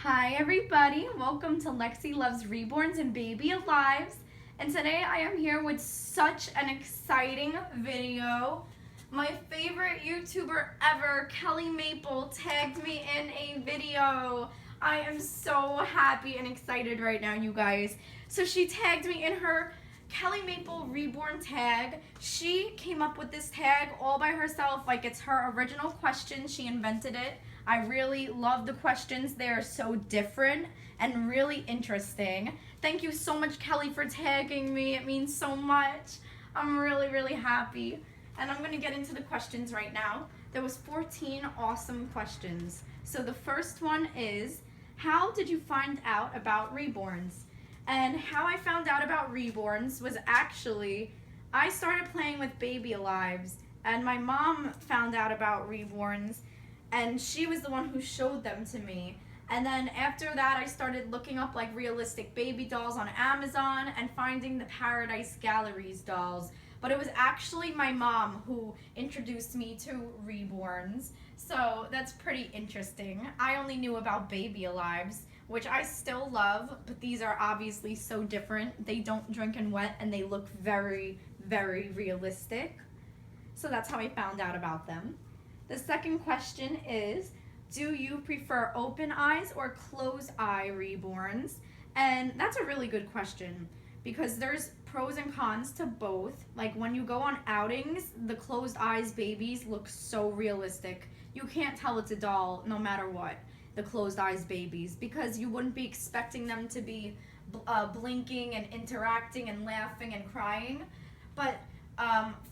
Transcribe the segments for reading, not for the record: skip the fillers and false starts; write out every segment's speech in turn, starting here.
Hi everybody, welcome to Lexi Loves Reborns and Baby Alives. And today I am here with such an exciting video. My favorite YouTuber ever, Kelli Maple, tagged me in a video. I am so happy and excited right now, you guys. So she tagged me in her Kelli Maple Reborn tag. She came up with this tag all by herself, like it's her original question. She invented it. I really love the questions. They are so different and really interesting. Thank you so much, Kelli, for tagging me. It means so much. I'm really happy. And I'm going to get into the questions right now. There was 14 awesome questions. So the first one is, how did you find out about Reborns? And how I found out about Reborns was actually, I started playing with Baby Alives, and my mom found out about Reborns, and she was the one who showed them to me. And then after that, I started looking up like realistic baby dolls on Amazon and finding the Paradise Galleries dolls. But it was actually my mom who introduced me to Reborns. So that's pretty interesting. I only knew about Baby Alives, which I still love, but these are obviously so different. They don't drink and wet, and they look very realistic. So that's how I found out about them. The second question is, do you prefer open eyes or closed eye reborns? And that's a really good question because there's pros and cons to both. Like when you go on outings, the closed eyes babies look so realistic. You can't tell it's a doll no matter what, the closed eyes babies, because you wouldn't be expecting them to be blinking and interacting and laughing and crying. But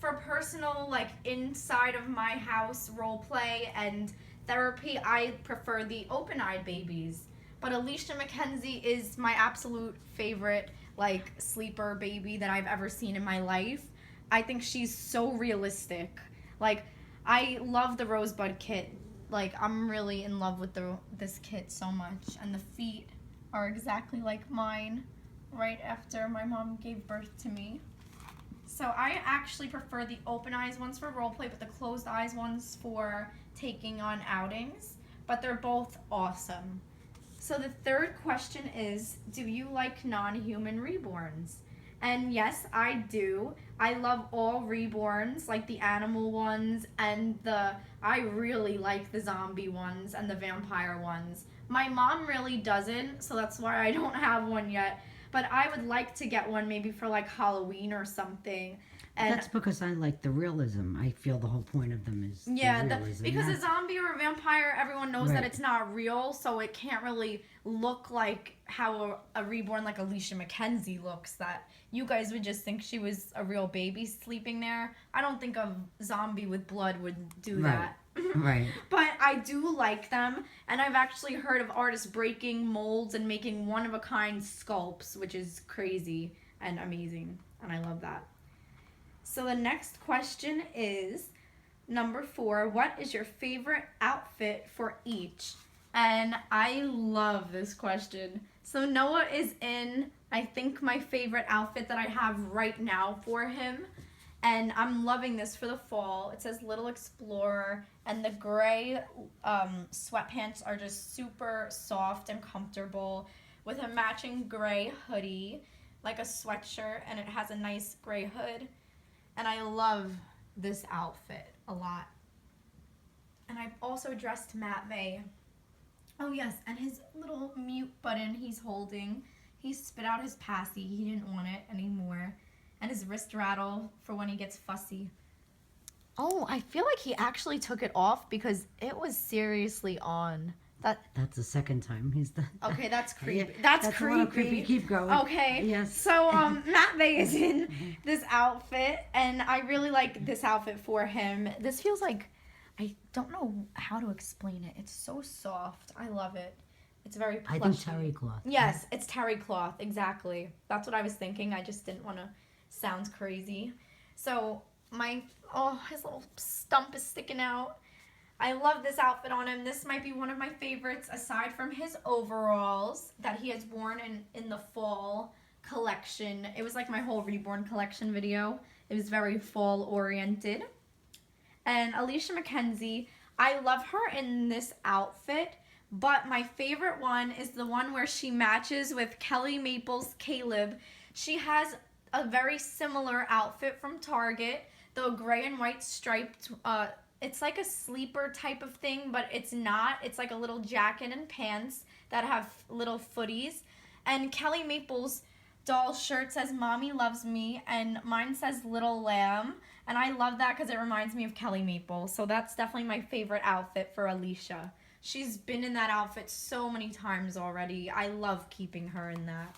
for personal, like inside of my house role play and therapy, I prefer the open-eyed babies. But Alicia Mackenzie is my absolute favorite, like, sleeper baby that I've ever seen in my life. I think she's so realistic. Like, I love the Rosebud kit. Like, I'm really in love with this kit so much. And the feet are exactly like mine right after my mom gave birth to me. So I actually prefer the open eyes ones for role play, but the closed eyes ones for taking on outings. But they're both awesome. So the third question is, do you like non-human reborns? And yes, I do. I love all reborns, like the animal ones, and I really like the zombie ones and the vampire ones. My mom really doesn't, so that's why I don't have one yet. But I would like to get one maybe for like Halloween or something. And that's because I like the realism. I feel the whole point of them is the realism. Because a zombie or a vampire, everyone knows that it's not real, so it can't really look like how a reborn like Alicia Mackenzie looks, that you guys would just think she was a real baby sleeping there. I don't think a zombie with blood would do that. Right. But I do like them, and I've actually heard of artists breaking molds and making one-of-a-kind sculpts, which is crazy and amazing, and I love that. So the next question is, number 4, what is your favorite outfit for each? And I love this question. So Noah is in, I think, my favorite outfit that I have right now for him. And I'm loving this for the fall. It says Little Explorer, and the gray sweatpants are just super soft and comfortable with a matching gray hoodie, like a sweatshirt, and it has a nice gray hood. And I love this outfit a lot. And I've also dressed Matt May. Oh yes, and his little mute button he's holding, he spit out his Pasi. He didn't want it anymore. And his wrist rattle for when he gets fussy. Oh, I feel like he actually took it off because it was seriously on. That's the second time he's done that. Okay, that's creepy. Yeah, that's creepy. creepy. A little creepy. Keep going. Okay. Yes. So Matt May is in this outfit, and I really like this outfit for him. This feels like, I don't know how to explain it. It's so soft. I love it. It's very plushy. I think terry cloth. Yes, it's terry cloth. Exactly. That's what I was thinking. I just didn't want to sound crazy. So his little stump is sticking out. I love this outfit on him. This might be one of my favorites aside from his overalls that he has worn in the fall collection. It was like my whole Reborn collection video. It was very fall oriented. And Alicia Mackenzie, I love her in this outfit, But my favorite one is the one where she matches with Kelli Maple's Caleb. She has a very similar outfit from Target, the gray and white striped, it's like a sleeper type of thing, but it's not. It's like a little jacket and pants that have little footies. And Kelli Maple's doll shirt says Mommy Loves Me, and mine says Little Lamb. And I love that because it reminds me of Kelli Maple. So that's definitely my favorite outfit for Alicia. She's been in that outfit so many times already. I love keeping her in that.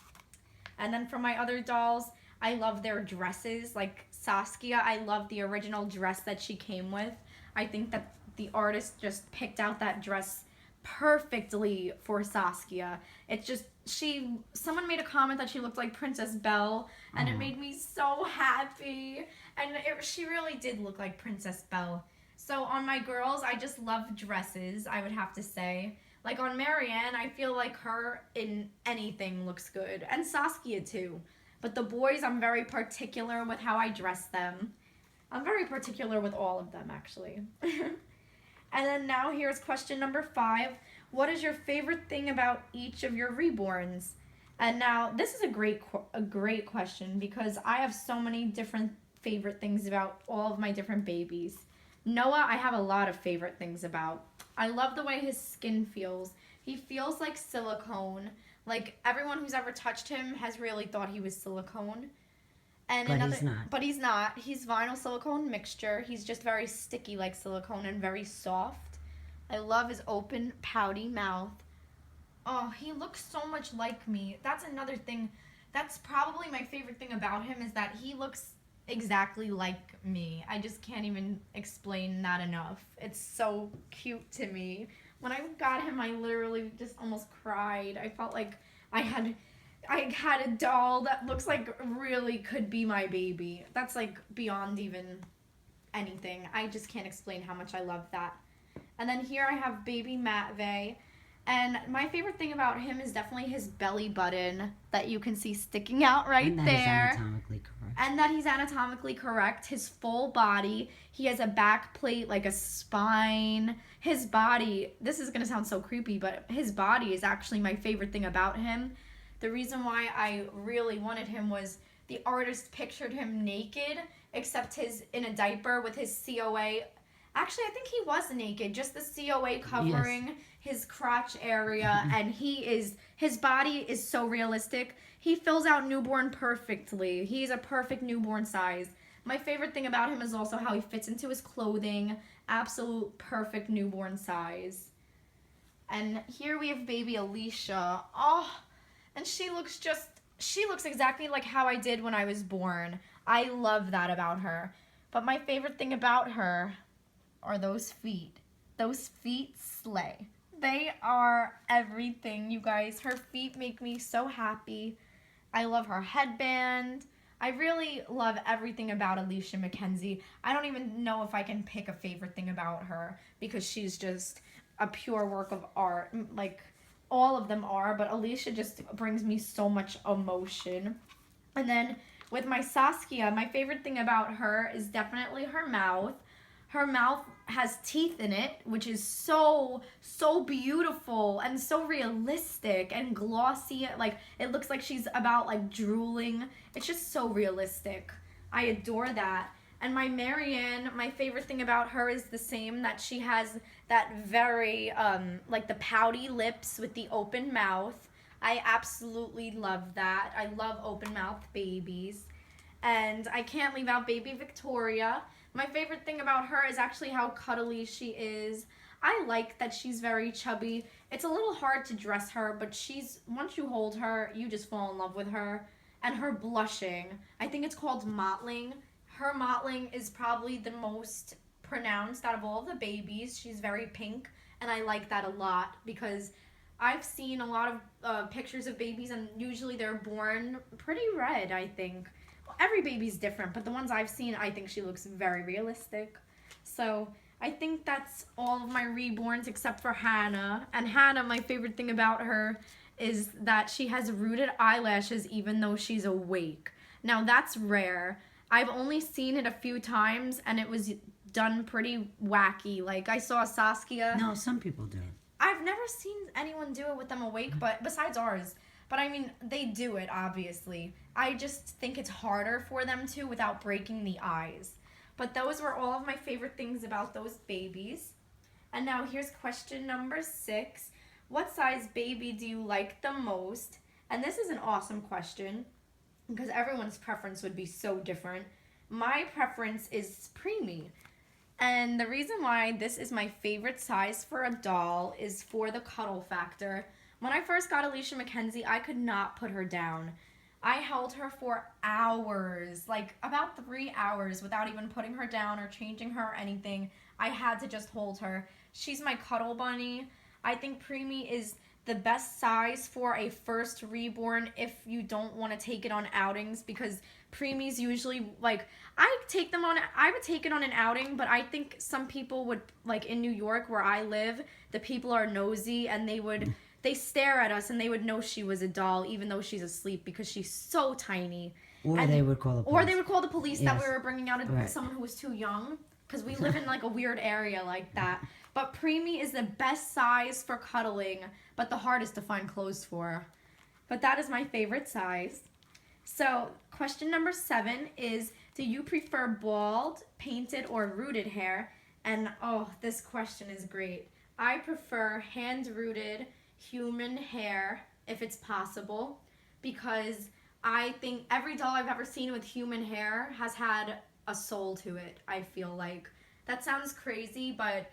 And then for my other dolls, I love their dresses. Like Saskia, I love the original dress that she came with. I think that the artist just picked out that dress perfectly for Saskia. It's just, someone made a comment that she looked like Princess Belle, and it made me so happy. And she really did look like Princess Belle. So on my girls, I just love dresses, I would have to say. Like on Marianne, I feel like her in anything looks good. And Saskia too. But the boys, I'm very particular with how I dress them. I'm very particular with all of them, actually. And then now here's question number 5. What is your favorite thing about each of your reborns? And now this is a great question because I have so many different favorite things about all of my different babies. Noah, I have a lot of favorite things about. I love the way his skin feels. He feels like silicone. Like everyone who's ever touched him has really thought he was silicone. And he's not. But he's not. He's vinyl silicone mixture. He's just very sticky like silicone and very soft. I love his open, pouty mouth. Oh, he looks so much like me. That's another thing. That's probably my favorite thing about him is that he looks exactly like me. I just can't even explain that enough. It's so cute to me. When I got him, I literally just almost cried. I felt like I had a doll that looks like really could be my baby. That's like beyond even anything. I just can't explain how much I love that. And then here I have baby Matvey. And my favorite thing about him is definitely his belly button that you can see sticking out right there. And that is anatomically correct. And that he's anatomically correct. His full body. He has a back plate, like a spine. His body, this is going to sound so creepy, but his body is actually my favorite thing about him. The reason why I really wanted him was the artist pictured him naked, except in a diaper with his COA. Actually, I think he was naked, just the COA covering his crotch area, and his body is so realistic. He fills out newborn perfectly. He's a perfect newborn size. My favorite thing about him is also how he fits into his clothing. Absolute perfect newborn size. And here we have baby Alicia. Oh, and she looks exactly like how I did when I was born. I love that about her. But my favorite thing about her are those feet. Those feet slay. They are everything, you guys. Her feet make me so happy. I love her headband. I really love everything about Alicia McKenzie. I don't even know if I can pick a favorite thing about her because she's just a pure work of art. Like, all of them are, but Alicia just brings me so much emotion. And then with my Saskia, my favorite thing about her is definitely her mouth. Her mouth has teeth in it, which is so beautiful and so realistic and glossy. Like, it looks like she's about, like, drooling. It's just so realistic. I adore that. And my Marianne, my favorite thing about her is the same, that she has that very, like, the pouty lips with the open mouth. I absolutely love that. I love open mouth babies. And I can't leave out baby Victoria. My favorite thing about her is actually how cuddly she is. I like that she's very chubby. It's a little hard to dress her, but once you hold her, you just fall in love with her. And her blushing, I think it's called mottling. Her mottling is probably the most pronounced out of all of the babies. She's very pink, and I like that a lot because I've seen a lot of pictures of babies, and usually they're born pretty red, I think. Every baby's different, but the ones I've seen, I think she looks very realistic. So I think that's all of my reborns except for Hannah. And Hannah, my favorite thing about her is that she has rooted eyelashes even though she's awake. Now that's rare. I've only seen it a few times, and it was done pretty wacky. Like, I saw Saskia. No, some people do. I've never seen anyone do it with them awake, but besides ours. But I mean, they do it, obviously. I just think it's harder for them to without breaking the eyes. But those were all of my favorite things about those babies. And now here's question number 6. What size baby do you like the most? And this is an awesome question because everyone's preference would be so different. My preference is preemie. And the reason why this is my favorite size for a doll is for the cuddle factor. When I first got Alicia Mackenzie, I could not put her down. I held her for hours, like about 3 hours without even putting her down or changing her or anything. I had to just hold her. She's my cuddle bunny. I think preemie is the best size for a first reborn if you don't want to take it on outings, because preemies usually, like, I would take it on an outing, but I think some people would, like in New York where I live, the people are nosy and they stare at us and they would know she was a doll even though she's asleep because she's so tiny. Or they would call the police. Or they would call the police that we were bringing out Right. someone who was too young, because we live in like a weird area like that. But preemie is the best size for cuddling, but the hardest to find clothes for. But that is my favorite size. So question number 7 is, do you prefer bald, painted, or rooted hair? And oh, this question is great. I prefer hand-rooted human hair if it's possible, because I think every doll I've ever seen with human hair has had a soul to it, I feel like. That sounds crazy, but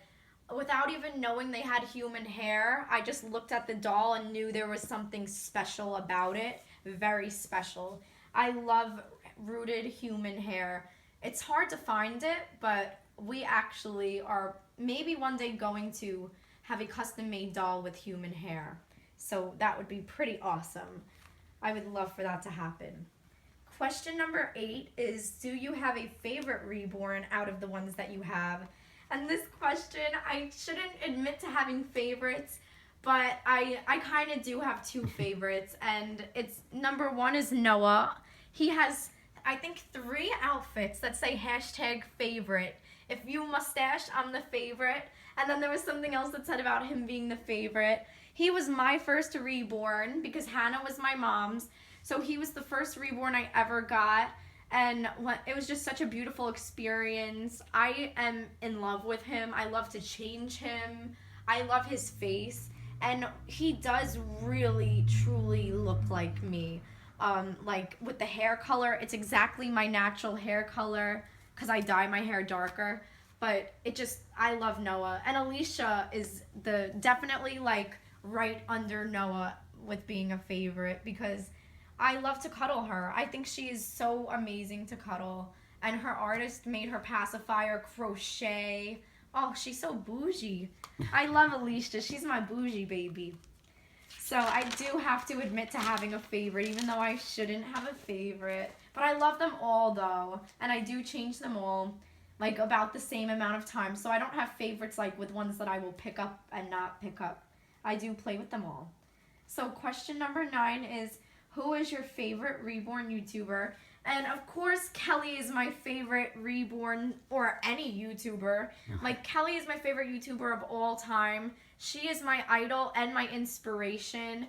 without even knowing they had human hair, I just looked at the doll and knew there was something special about it. Very special. I love rooted human hair. It's hard to find it, but we actually are maybe one day going to have a custom-made doll with human hair. So that would be pretty awesome. I would love for that to happen. Question number 8 is, do you have a favorite reborn out of the ones that you have? And this question, I shouldn't admit to having favorites, but I kind of do have 2 favorites. And it's, number 1 is Noah. He has, I think, 3 outfits that say #favorite. If you mustache, I'm the favorite. And then there was something else that said about him being the favorite. He was my first reborn because Hannah was my mom's. So he was the first reborn I ever got. And it was just such a beautiful experience. I am in love with him. I love to change him. I love his face. And he does really, truly look like me. Like with the hair color, it's exactly my natural hair color because I dye my hair darker. But I love Noah. And Alicia is definitely like right under Noah with being a favorite because I love to cuddle her. I think she is so amazing to cuddle. And her artist made her pacifier crochet. Oh, she's so bougie. I love Alicia. She's my bougie baby. So I do have to admit to having a favorite, even though I shouldn't have a favorite. But I love them all, though. And I do change them all, like, about the same amount of time. So I don't have favorites, like, with ones that I will pick up and not pick up. I do play with them all. So question number 9 is, who is your favorite reborn YouTuber? And of course, Kelli is my favorite reborn, or any YouTuber. Like, Kelli is my favorite YouTuber of all time. She is my idol and my inspiration.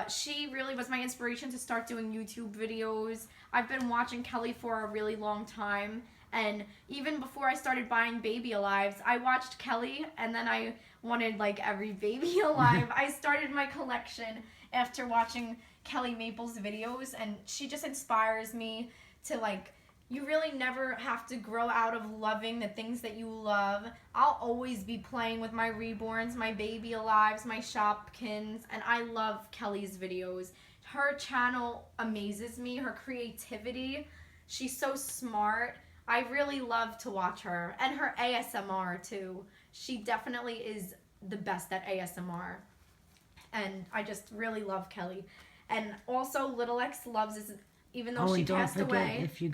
She really was my inspiration to start doing YouTube videos. I've been watching Kelli for a really long time. And even before I started buying Baby Alives, I watched Kelli, and then I wanted, like, every Baby Alive. I started my collection after watching Kelli Maple's videos, and she just inspires me to, like, you really never have to grow out of loving the things that you love. I'll always be playing with my reborns, my Baby Alives, my Shopkins, and I love Kelli's videos. Her channel amazes me, her creativity. She's so smart. I really love to watch her, and her ASMR too. She definitely is the best at ASMR, and I just really love Kelli. And also, Little X Loves is, even though she passed away. If you're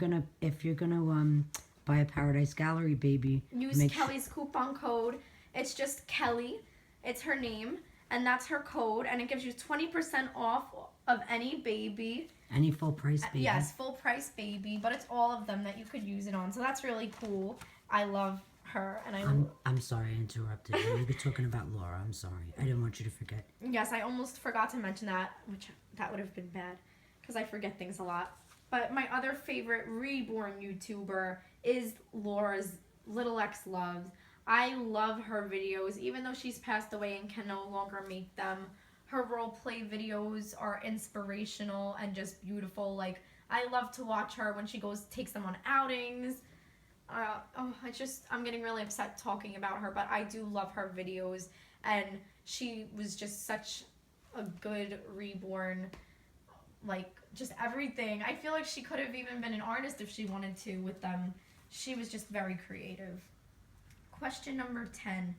gonna buy a Paradise Gallery baby, use Kelli's coupon code. It's just Kelli. It's her name, and that's her code, and it gives you 20% off of any baby. Any full price baby. Yes, full price baby, but it's all of them that you could use it on. So that's really cool. I love her, and I'm sorry I interrupted you. You were talking about Laura. I'm sorry. I didn't want you to forget. Yes, I almost forgot to mention that, which that would have been bad because I forget things a lot. But my other favorite Reborn YouTuber is Laura's Little X Loves. I love her videos, even though she's passed away and can no longer make them. Her role play videos are inspirational and just beautiful. Like, I love to watch her when she takes them on outings. I'm getting really upset talking about her, but I do love her videos, and she was just such a good Reborn, like, just everything. I feel like she could have even been an artist if she wanted to with them. She was just very creative. Question number 10.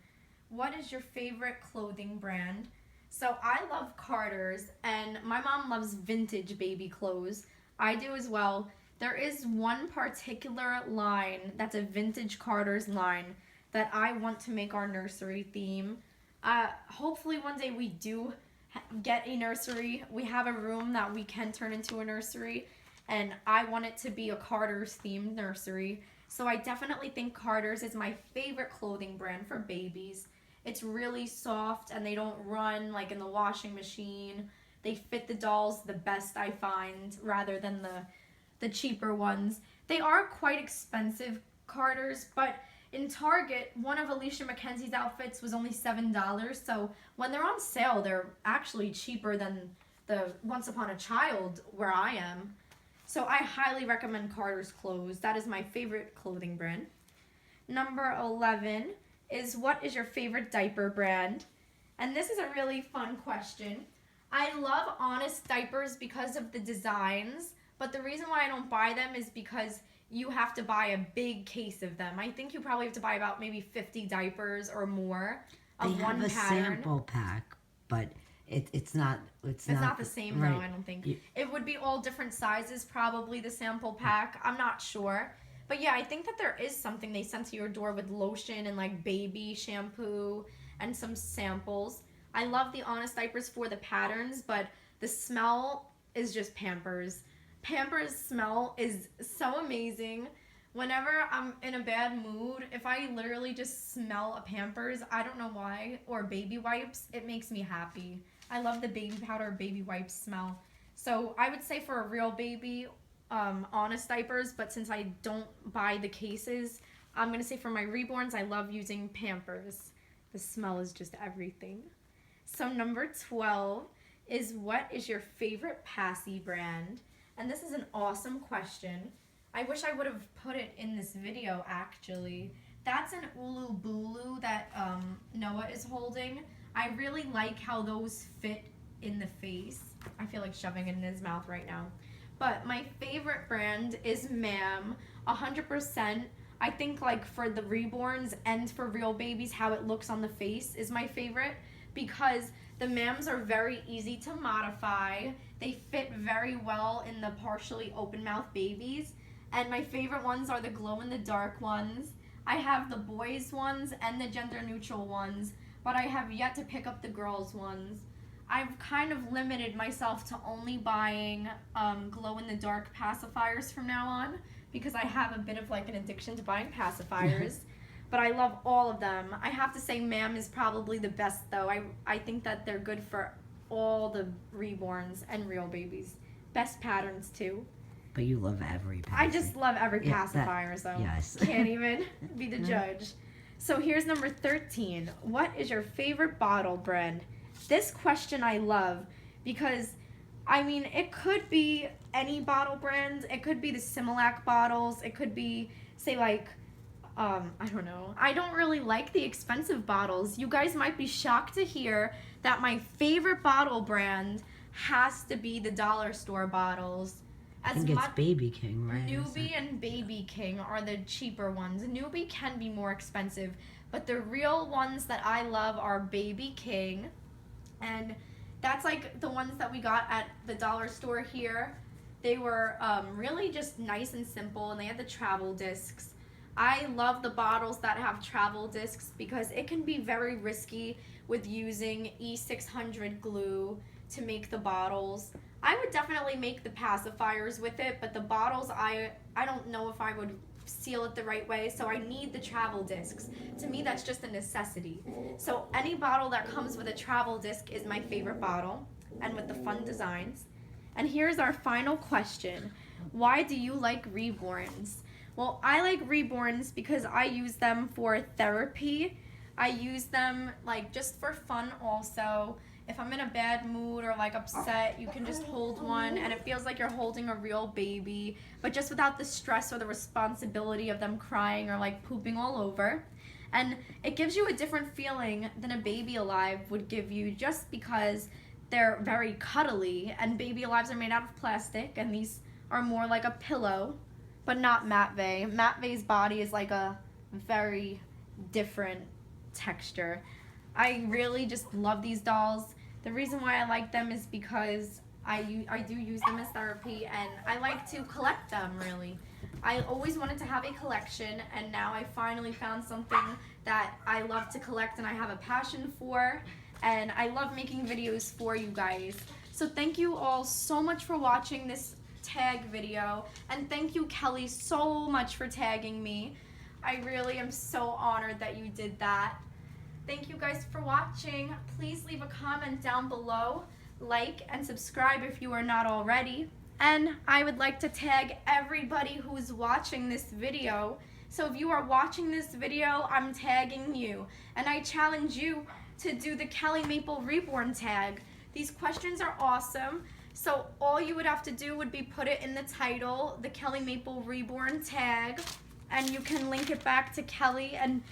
What is your favorite clothing brand? So I love Carter's, and my mom loves vintage baby clothes. I do as well. There is one particular line that's a vintage Carter's line that I want to make our nursery theme. Hopefully one day we do get a nursery. We have a room that we can turn into a nursery, and I want it to be a Carter's themed nursery. So I definitely think Carter's is my favorite clothing brand for babies. It's really soft, and they don't run like in the washing machine. They fit the dolls the best, I find, rather than the cheaper ones. They are quite expensive, Carter's, but in Target, one of Alicia Mackenzie's outfits was only $7, so when they're on sale, they're actually cheaper than the Once Upon a Child where I am. So I highly recommend Carter's clothes. That is my favorite clothing brand. Number 11 is, what is your favorite diaper brand? And this is a really fun question. I love Honest diapers because of the designs, but the reason why I don't buy them is because you have to buy a big case of them. I think you probably have to buy about maybe 50 diapers or more of one pattern. They have a sample pack, but it's not the same right. though, I don't think. It would be all different sizes, probably, the sample pack. I'm not sure. But yeah, I think that there is something they sent to your door with lotion and like baby shampoo and some samples. I love the Honest diapers for the patterns, but the smell is just Pampers. Pampers smell is so amazing. Whenever I'm in a bad mood, if I literally just smell a Pampers, I don't know why, or baby wipes, it makes me happy. I love the baby powder baby wipes smell. So I would say for a real baby, Honest diapers, but since I don't buy the cases, I'm going to say for my Reborns, I love using Pampers. The smell is just everything. So number 12 is, what is your favorite Pasi brand? And this is an awesome question. I wish I would have put it in this video, actually. That's an Ulu Bulu that Noah is holding. I really like how those fit in the face. I feel like shoving it in his mouth right now. But my favorite brand is Ma'am, 100%. I think like for the Reborns and for real babies, how it looks on the face is my favorite, because the Ma'ams are very easy to modify. They fit very well in the partially open mouth babies. And my favorite ones are the glow-in-the-dark ones. I have the boys ones and the gender-neutral ones, but I have yet to pick up the girls ones. I've kind of limited myself to only buying glow-in-the-dark pacifiers from now on, because I have a bit of like an addiction to buying pacifiers. But I love all of them. I have to say Ma'am is probably the best though. I think that they're good for all the Reborns and real babies. Best patterns too. But you love every pacifier. I just love every pacifier, so yes. Can't even be the judge. So here's number 13. What is your favorite bottle brand? This question I love because, I mean, it could be any bottle brand. It could be the Similac bottles. It could be, say, like, I don't know. I don't really like the expensive bottles. You guys might be shocked to hear that my favorite bottle brand has to be the dollar store bottles. I think it's Baby King, right? Newbie and Baby King are the cheaper ones. Newbie can be more expensive, but the real ones that I love are Baby King, and that's like the ones that we got at the dollar store here. They were really just nice and simple, and they had the travel discs. I love the bottles that have travel discs because it can be very risky with using E600 glue to make the bottles. I would definitely make the pacifiers with it, but the bottles, I don't know if I would seal it the right way, so I need the travel discs. To me, that's just a necessity. So any bottle that comes with a travel disc is my favorite bottle, and with the fun designs. And here's our final question. Why do you like Reborns? Well, I like Reborns because I use them for therapy. I use them like just for fun also. If I'm in a bad mood or like upset, you can just hold one and it feels like you're holding a real baby, but just without the stress or the responsibility of them crying or like pooping all over. And it gives you a different feeling than a Baby Alive would give you, just because they're very cuddly, and Baby Alives are made out of plastic, and these are more like a pillow, but not Matvey. Matvey's body is like a very different texture. I really just love these dolls. The reason why I like them is because I do use them as therapy, and I like to collect them, really. I always wanted to have a collection, and now I finally found something that I love to collect and I have a passion for, and I love making videos for you guys. So thank you all so much for watching this tag video, and thank you, Kelli, so much for tagging me. I really am so honored that you did that. Thank you guys for watching. Please leave a comment down below, like and subscribe if you are not already. And I would like to tag everybody who's watching this video. So if you are watching this video, I'm tagging you. And I challenge you to do the Kelli Maple Reborn tag. These questions are awesome. So all you would have to do would be put it in the title, the Kelli Maple Reborn tag, and you can link it back to Kelli, and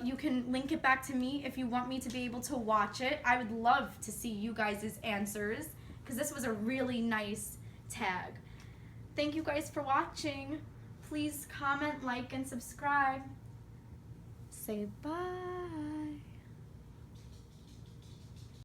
you can link it back to me if you want me to be able to watch it. I would love to see you guys' answers, because this was a really nice tag. Thank you guys for watching. Please comment, like, and subscribe. Say bye.